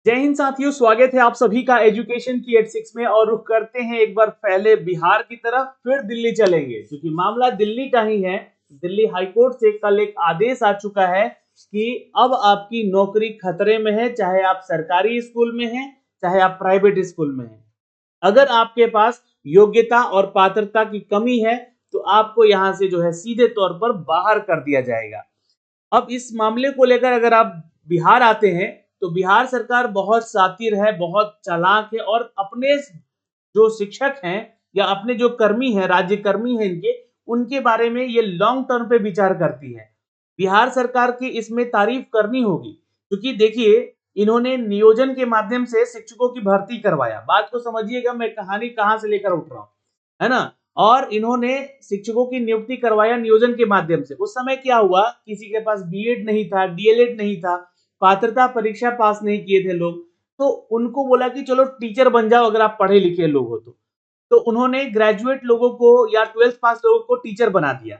जय हिंद साथियों, स्वागत है आप सभी का एजुकेशन की 86 में। और रुख करते हैं एक बार पहले बिहार की तरफ, फिर दिल्ली चलेंगे क्योंकि मामला दिल्ली का ही है। दिल्ली हाईकोर्ट से कल एक आदेश आ चुका है कि अब आपकी नौकरी खतरे में है, चाहे आप सरकारी स्कूल में हैं, चाहे आप प्राइवेट स्कूल में हैं। अगर आपके पास योग्यता और पात्रता की कमी है तो आपको यहां से जो है सीधे तौर पर बाहर कर दिया जाएगा। अब इस मामले को लेकर अगर आप बिहार आते हैं तो बिहार सरकार बहुत शातिर है, बहुत चालाक है और अपने जो शिक्षक हैं या अपने जो कर्मी हैं, राज्य कर्मी हैं इनके, उनके बारे में ये लॉन्ग टर्म पे विचार करती है। बिहार सरकार की इसमें तारीफ करनी होगी क्योंकि देखिए, इन्होंने नियोजन के माध्यम से शिक्षकों की भर्ती करवाया। बात को समझिएगा, मैं कहानी कहां से लेकर उठ रहा हूं, है ना। और इन्होंने शिक्षकों की नियुक्ति करवाया नियोजन के माध्यम से। उस समय क्या हुआ, किसी के पास बीएड नहीं था, डीएलएड नहीं था, पात्रता परीक्षा पास नहीं किए थे लोग, तो उनको बोला कि चलो टीचर बन जाओ अगर आप पढ़े लिखे लोग हो तो उन्होंने ग्रेजुएट लोगों को या 12th पास लोगों को टीचर बना दिया।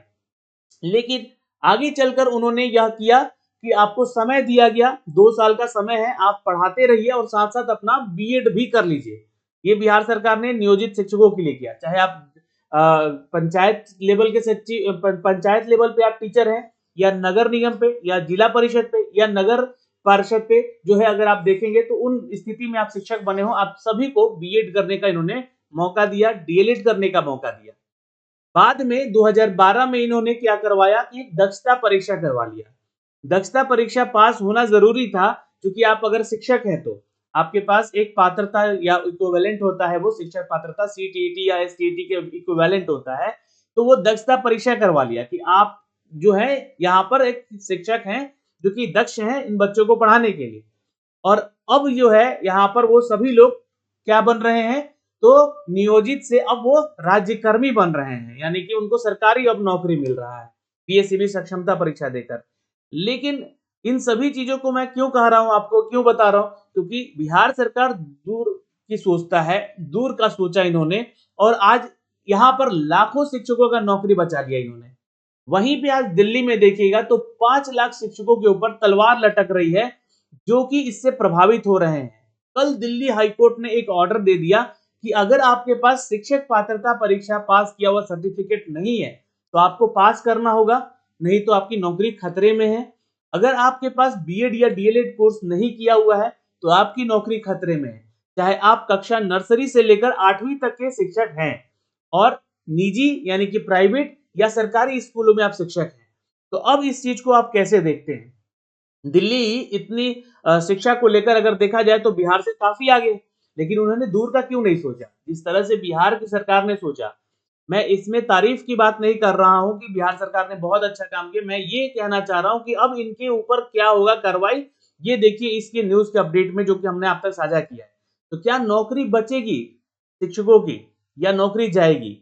लेकिन आगे चलकर उन्होंने यह किया कि आपको समय दिया गया, 2 साल का समय है, आप पढ़ाते रहिए और साथ साथ अपना बीएड भी कर लीजिए। ये बिहार सरकार ने नियोजित शिक्षकों के लिए किया। चाहे आप पंचायत लेवल के पंचायत लेवल पे आप टीचर हैं, या नगर निगम पे, या जिला परिषद पे, या नगर पार्षद पे जो है, अगर आप देखेंगे तो उन स्थिति में आप शिक्षक बने हो, आप सभी को बीएड करने का इन्होंने मौका दिया, डीएलएड करने का मौका दिया। बाद में 2012 में इन्होंने क्या करवाया कि दक्षता परीक्षा करवा लिया। दक्षता परीक्षा पास होना जरूरी था क्योंकि आप अगर शिक्षक हैं तो आपके पास एक पात्रता या इक्विवेलेंट होता है, वो शिक्षक पात्रता सीटीईटी या एसटीईटी के इक्विवेलेंट होता है। तो वो दक्षता परीक्षा करवा लिया कि आप जो है यहाँ पर एक शिक्षक हैं जो कि दक्ष हैं इन बच्चों को पढ़ाने के लिए। और अब जो है यहाँ पर वो सभी लोग क्या बन रहे हैं, तो नियोजित से अब वो राज्यकर्मी बन रहे हैं, यानी कि उनको सरकारी अब नौकरी मिल रहा है पीएससीबी सक्षमता परीक्षा देकर। लेकिन इन सभी चीजों को मैं क्यों कह रहा हूं, आपको क्यों बता रहा हूं, क्योंकि बिहार सरकार दूर की सोचता है, दूर का सोचा इन्होंने। और आज यहाँ पर लाखों शिक्षकों का नौकरी बचा लिया इन्होंने। वहीं पे आज दिल्ली में देखिएगा तो 5 लाख शिक्षकों के ऊपर तलवार लटक रही है जो कि इससे प्रभावित हो रहे हैं। कल दिल्ली हाईकोर्ट ने एक ऑर्डर दे दिया कि अगर आपके पास शिक्षक पात्रता परीक्षा पास किया हुआ सर्टिफिकेट नहीं है तो आपको पास करना होगा, नहीं तो आपकी नौकरी खतरे में है। अगर आपके पास बीएड या डीएलएड कोर्स नहीं किया हुआ है तो आपकी नौकरी खतरे में है, चाहे आप कक्षा नर्सरी से लेकर 8वीं तक के शिक्षक हैं और निजी यानी कि प्राइवेट या सरकारी स्कूलों में आप शिक्षक हैं। तो अब इस चीज को आप कैसे देखते हैं? दिल्ली इतनी शिक्षा को लेकर अगर देखा जाए तो बिहार से काफी आगे है, लेकिन उन्होंने दूर का क्यों नहीं सोचा जिस तरह से बिहार की सरकार ने सोचा। मैं इसमें तारीफ की बात नहीं कर रहा हूं कि बिहार सरकार ने बहुत अच्छा काम किया, मैं ये कहना चाह रहा हूं कि अब इनके ऊपर क्या होगा कार्रवाई, ये देखिए इसके न्यूज के अपडेट में जो कि हमने आप तक साझा किया है। तो क्या नौकरी बचेगी शिक्षकों की या नौकरी जाएगी?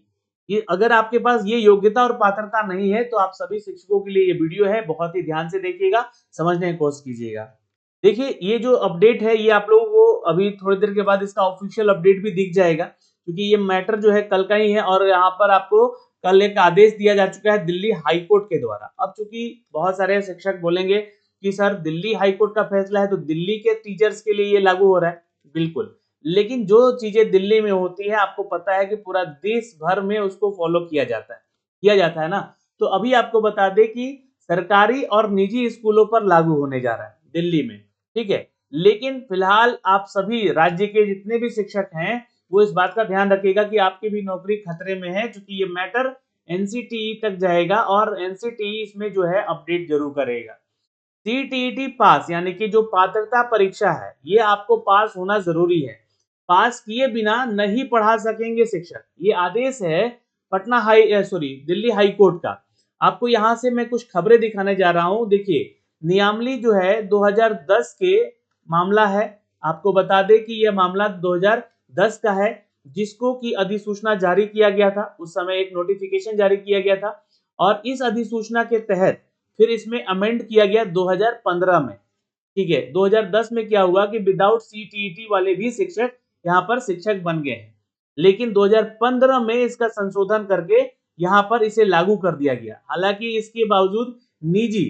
ये अगर आपके पास ये योग्यता और पात्रता नहीं है तो आप सभी शिक्षकों के लिए ये वीडियो है, बहुत ही ध्यान से देखिएगा, समझने की कोशिश कीजिएगा। देखिए, ये जो अपडेट है ये आप लोगों को अभी थोड़ी देर के बाद इसका ऑफिशियल अपडेट भी दिख जाएगा क्योंकि ये मैटर जो है कल का ही है और यहाँ पर आपको कल एक आदेश दिया जा चुका है दिल्ली हाईकोर्ट के द्वारा। अब चूंकि बहुत सारे शिक्षक बोलेंगे कि सर दिल्ली हाईकोर्ट का फैसला है तो दिल्ली के टीचर्स के लिए ये लागू हो रहा है, बिल्कुल। लेकिन जो चीजें दिल्ली में होती है आपको पता है कि पूरा देश भर में उसको फॉलो किया जाता है ना। तो अभी आपको बता दें कि सरकारी और निजी स्कूलों पर लागू होने जा रहा है दिल्ली में, ठीक है। लेकिन फिलहाल आप सभी राज्य के जितने भी शिक्षक हैं वो इस बात का ध्यान रखिएगा कि आपकी भी नौकरी खतरे में है, क्योंकि ये मैटर एनसीटीई तक जाएगा और एनसीटीई इसमें जो है अपडेट जरूर करेगा। सीटीईटी पास यानी कि जो पात्रता परीक्षा है ये आपको पास होना जरूरी है, पास किए बिना नहीं पढ़ा सकेंगे शिक्षक। ये आदेश है दिल्ली हाई कोर्ट का। आपको यहां से मैं कुछ खबरें दिखाने जा रहा हूं। देखिए, नियामली जो है 2010 के मामला है। आपको बता दें कि यह मामला 2010 का है जिसको की अधिसूचना जारी किया गया था, उस समय एक नोटिफिकेशन जारी किया गया था और इस अधिसूचना के तहत फिर इसमें अमेंड किया गया 2015 में, ठीक है। 2010 में क्या हुआ कि विदाउट सीटीईटी वाले भी शिक्षक यहाँ पर शिक्षक बन गए हैं, लेकिन 2015 में इसका संशोधन करके यहाँ पर इसे लागू कर दिया गया। हालांकि इसके बावजूद निजी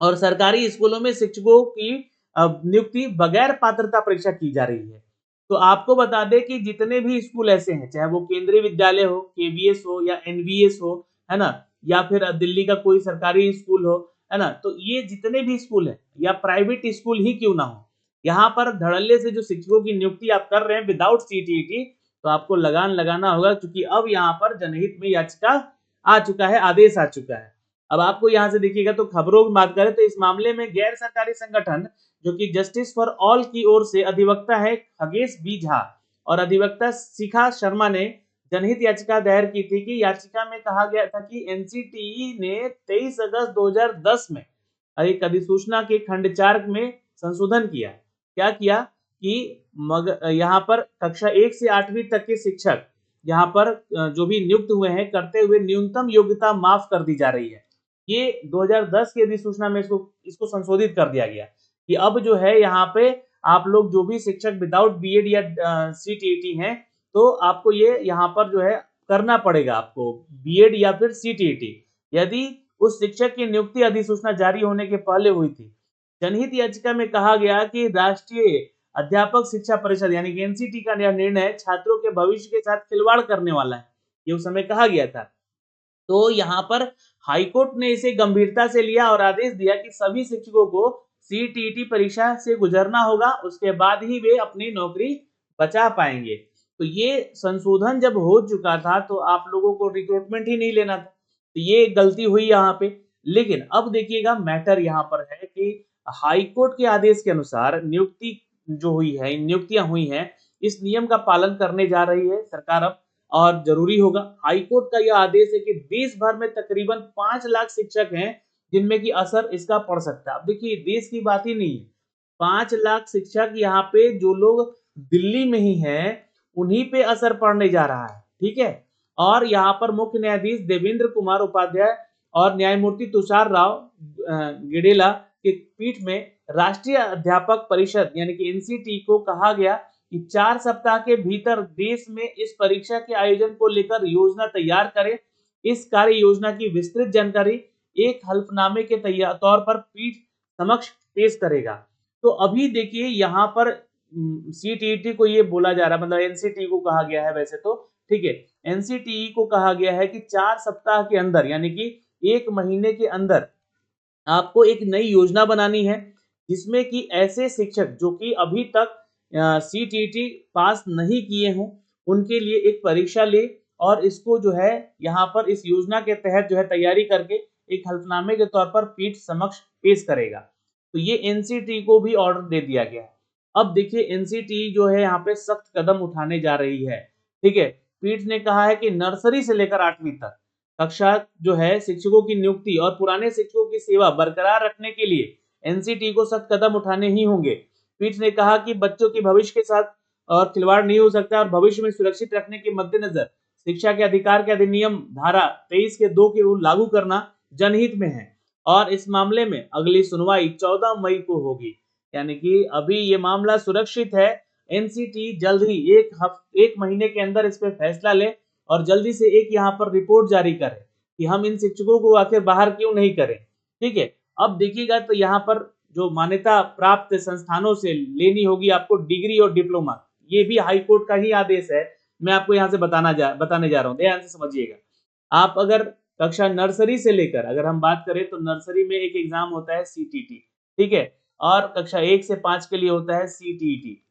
और सरकारी स्कूलों में शिक्षकों की नियुक्ति बगैर पात्रता परीक्षा की जा रही है। तो आपको बता दें कि जितने भी स्कूल ऐसे हैं, चाहे वो केंद्रीय विद्यालय हो, केवीएस हो या एनवीएस हो, है ना? या फिर दिल्ली का कोई सरकारी स्कूल हो, है ना? तो ये जितने भी स्कूल हैं या प्राइवेट स्कूल ही क्यों ना हो, यहाँ पर धड़ल्ले से जो शिक्षकों की नियुक्ति आप कर रहे हैं विदाउट सीटीईटी, तो आपको लगान लगाना होगा, क्योंकि अब यहाँ पर जनहित में याचिका आ चुका है, आदेश आ चुका है। अब आपको यहाँ से देखिएगा तो खबरों की बात करें तो इस मामले में गैर सरकारी संगठन जो कि जस्टिस फॉर ऑल की ओर से अधिवक्ता है खगेश बी झा और अधिवक्ता शिखा शर्मा ने जनहित याचिका दायर की थी कि याचिका में कहा गया था कि एनसीटीई ने 23 अगस्त 2010 में एक अधिसूचना के खंड 4 में संशोधन किया। क्या किया कि यहाँ पर कक्षा 1 से 8वीं तक के शिक्षक यहाँ पर जो भी नियुक्त हुए हैं करते हुए न्यूनतम योग्यता माफ कर दी जा रही है। ये 2010 की अधिसूचना में इसको संशोधित कर दिया गया कि अब जो है यहाँ पे आप लोग जो भी शिक्षक विदाउट बीएड या सीटीईटी हैं, तो आपको ये यहाँ पर जो है करना पड़ेगा आपको बीएड या फिर सीटीईटी, यदि उस शिक्षक की नियुक्ति अधिसूचना जारी होने के पहले हुई थी। जनहित याचिका में कहा गया कि राष्ट्रीय अध्यापक शिक्षा परिषद यानी कि एनसीटी का यह निर्णय छात्रों के भविष्य के साथ खिलवाड़ करने वाला है, ये उस समय कहा गया था। तो यहाँ पर हाईकोर्ट ने इसे गंभीरता से लिया और आदेश दिया कि सभी शिक्षकों को सीटीईटी परीक्षा से गुजरना होगा, उसके बाद ही वे अपनी नौकरी बचा पाएंगे। तो ये संशोधन जब हो चुका था तो आप लोगों को रिक्रूटमेंट ही नहीं लेना था, तो ये गलती हुई यहाँ पे। लेकिन अब देखिएगा मैटर यहाँ पर है कि हाईकोर्ट के आदेश के अनुसार नियुक्ति जो हुई है, नियुक्तियां हुई हैं, इस नियम का पालन करने जा रही है सरकार अब, और जरूरी होगा। हाईकोर्ट का यह आदेश है कि देश भर में तकरीबन 5 लाख शिक्षक हैं जिनमें की असर इसका पड़ सकता है। अब देखिए देश की बात ही नहीं है, 5 लाख शिक्षक यहाँ पे जो लोग दिल्ली में ही हैं उन्हीं पे असर पड़ने जा रहा है, ठीक है। और यहाँ पर मुख्य न्यायाधीश देवेंद्र कुमार उपाध्याय और न्यायमूर्ति तुषार राव गिडेला की पीठ में राष्ट्रीय अध्यापक परिषद यानी कि एनसीटी को कहा गया कि 4 सप्ताह के भीतर देश में इस परीक्षा के आयोजन को लेकर योजना तैयार करें। इस कार्य योजना की विस्तृत जानकारी एक हल्फनामे के तौर पर पीठ समक्ष पेश करेगा। तो अभी देखिए यहाँ पर सीटीईटी को ये बोला जा रहा है, मतलब एनसीटी को कहा गया है, वैसे तो ठीक है, एनसीटीई को कहा गया है कि 4 सप्ताह के अंदर यानी कि 1 महीने के अंदर आपको एक नई योजना बनानी है जिसमें कि ऐसे शिक्षक जो कि अभी तक सीटीईटी पास नहीं किए हों उनके लिए एक परीक्षा ले और इसको जो है यहाँ पर इस योजना के तहत जो है तैयारी करके एक हल्फनामे के तौर पर पीठ समक्ष पेश करेगा। तो ये एनसीटी को भी ऑर्डर दे दिया गया है। अब देखिए एनसीटी जो है यहाँ पे सख्त कदम उठाने जा रही है, ठीक है। पीठ ने कहा है कि नर्सरी से लेकर 8वीं तक कक्षा जो है शिक्षकों की नियुक्ति और पुराने शिक्षकों की सेवा बरकरार रखने के लिए एनसीटी को सख्त कदम उठाने ही होंगे। पीठ ने कहा कि बच्चों के भविष्य के साथ और खिलवाड़ नहीं हो सकता और भविष्य में सुरक्षित रखने के मद्देनजर शिक्षा के अधिकार के अधिनियम धारा 23 के 2 के लागू करना जनहित में है और इस मामले में अगली सुनवाई 14 मई को होगी। यानी कि अभी ये मामला सुरक्षित है। एनसीटी जल्द ही एक महीने के अंदर इस पे फैसला ले और जल्दी से एक यहाँ पर रिपोर्ट जारी करे कि हम इन शिक्षकों को आखिर बाहर क्यों नहीं करें, ठीक है। अब देखिएगा तो यहाँ पर जो मान्यता प्राप्त संस्थानों से लेनी होगी आपको डिग्री और डिप्लोमा, ये भी हाई कोर्ट का ही आदेश है। मैं आपको यहाँ से बताने जा रहा हूँ, ध्यान से समझिएगा। आप अगर कक्षा नर्सरी से लेकर अगर हम बात करें तो नर्सरी में एक एग्जाम होता है सीटीटी, ठीक है, और कक्षा 1 से 5 के लिए होता है सीटीईटी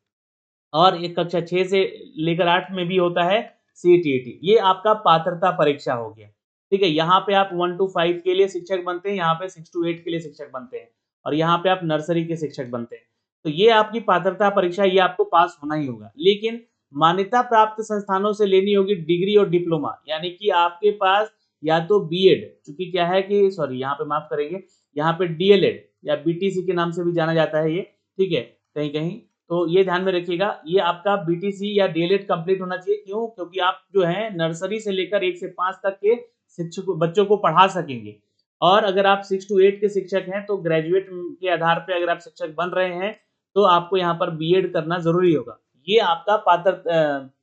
और एक कक्षा 6 से लेकर 8 में भी होता है सीटीईटी। ये आपका पात्रता परीक्षा हो गया, ठीक है। यहाँ पे आप 1 to 5 के लिए शिक्षक बनते हैं, यहाँ पे 6 to 8 के लिए शिक्षक बनते हैं और यहाँ पे आप नर्सरी के शिक्षक बनते हैं। तो ये आपकी पात्रता परीक्षा, ये आपको पास होना ही होगा। लेकिन मान्यता प्राप्त संस्थानों से लेनी होगी डिग्री और डिप्लोमा, यानी कि आपके पास या तो बीएड, चूंकि क्या है कि सॉरी यहाँ पे माफ करेंगे, यहाँ पे डीएलएड या बीटीसी के नाम से भी जाना जाता है ये, ठीक है, कहीं कहीं। तो ये ध्यान में रखिएगा, ये आपका बीटीसी या डीएलएड कंप्लीट होना चाहिए। क्यों? क्योंकि आप जो है नर्सरी से लेकर 1 से 5 तक के शिक्षक बच्चों को पढ़ा सकेंगे और अगर आप 6 to 8 के शिक्षक हैं तो ग्रेजुएट के आधार पे अगर आप शिक्षक बन रहे हैं तो आपको यहाँ पर बीएड करना जरूरी होगा। ये आपका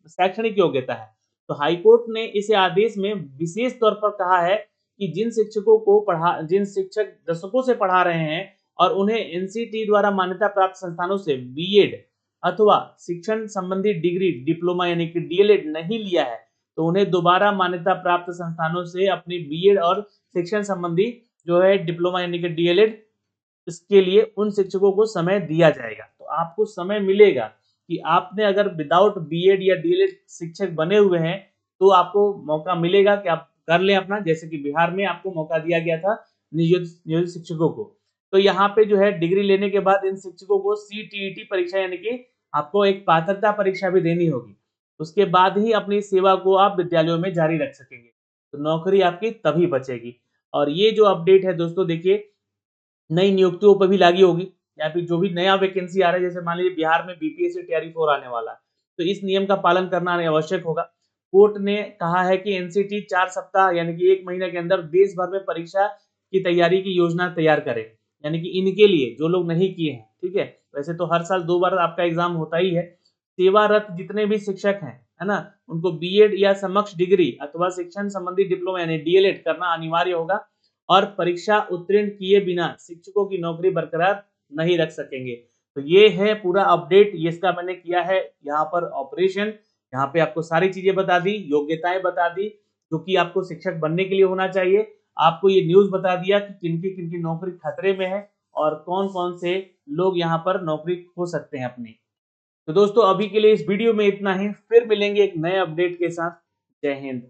शैक्षणिक योग्यता है। तो हाईकोर्ट ने इस आदेश में विशेष तौर पर कहा है कि जिन शिक्षक दशकों से पढ़ा रहे हैं और उन्हें एनसीटी द्वारा मान्यता प्राप्त संस्थानों से बीएड अथवा शिक्षण संबंधी डिग्री डिप्लोमा यानी कि डीएलएड नहीं लिया है तो उन्हें दोबारा मान्यता प्राप्त संस्थानों से अपनी बीएड और शिक्षण संबंधी जो है डिप्लोमा यानी कि डीएलएड इसके लिए उन शिक्षकों को समय दिया जाएगा। तो आपको समय मिलेगा कि आपने अगर विदाउट बीएड या डीएलएड शिक्षक बने हुए हैं तो आपको मौका मिलेगा कि आप कर लें अपना, जैसे कि बिहार में आपको मौका दिया गया था नियोजित शिक्षकों को। तो यहाँ पे जो है डिग्री लेने के बाद इन शिक्षकों को सीटीईटी परीक्षा यानी कि आपको एक पात्रता परीक्षा भी देनी होगी। उसके बाद ही अपनी सेवा को आप विद्यालयों में जारी रख सकेंगे, तो नौकरी आपकी तभी बचेगी। और ये जो अपडेट है दोस्तों देखिए नई नियुक्तियों पर भी लागू होगी, या फिर जो भी नया वैकेंसी आ रहा है, जैसे मान लीजिए बिहार में बीपीएससी तैयारी 4 आने वाला है, तो इस नियम का पालन करना आवश्यक होगा। कोर्ट ने कहा है कि एनसीटी 4 सप्ताह यानी कि 1 महीने के अंदर देश भर में परीक्षा की तैयारी की योजना तैयार करे, यानी कि इनके लिए जो लोग नहीं किए हैं, ठीक है। वैसे तो हर साल 2 बार आपका एग्जाम होता ही है। सेवारत जितने भी शिक्षक हैं, है ना, उनको बीएड या समकक्ष डिग्री अथवा शिक्षण संबंधी डिप्लोमा यानी डीएलएड करना अनिवार्य होगा और परीक्षा उत्तीर्ण किए बिना शिक्षकों की नौकरी बरकरार नहीं रख सकेंगे। तो ये है पूरा अपडेट, ये इसका मैंने किया है यहाँ पर ऑपरेशन। यहाँ पे आपको सारी चीजें बता दी, योग्यताएं बता दी जो कि आपको शिक्षक बनने के लिए होना चाहिए। आपको ये न्यूज बता दिया कि किनकी नौकरी खतरे में है और कौन कौन से लोग यहाँ पर नौकरी खो सकते हैं अपनी। तो दोस्तों अभी के लिए इस वीडियो में इतना ही, फिर मिलेंगे एक नए अपडेट के साथ। जय हिंद।